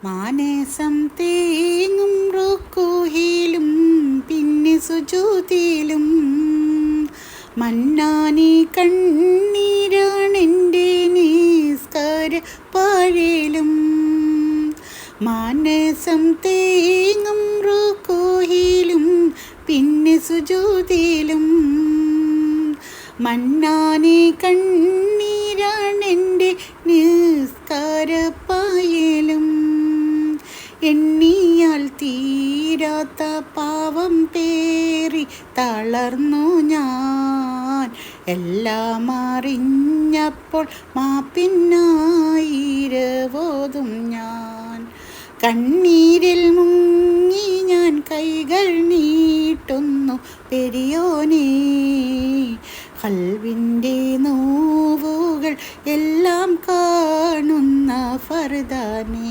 മാനസം തേങ്ങും റുക്കൂഹിലും പിന്നെ സുജൂദിലും മന്നാനി കണ്ണീരാണെൻ്റെ നിസ്കാര പാഴലും. മാനസം തേങ്ങും റുക്കൂഹിലും പിന്നെ സുജൂദിലും മന്നാനി കണ്ണീരാണെൻ്റെ നിസ്കാരപ്പായലും. എണ്ണിയാൽ തീരാത്ത പാവം പേറി തളർന്നു ഞാൻ. എല്ലാം അറിഞ്ഞപ്പോൾ മാപ്പിനായിരവോതും ഞാൻ. കണ്ണീരിൽ മുങ്ങി ഞാൻ കൈകൾ നീട്ടുന്നു പെരിയോനേ. ഖൽബിൻ്റെ നോവുകൾ എല്ലാം കാണുന്ന ഫർദാനേ.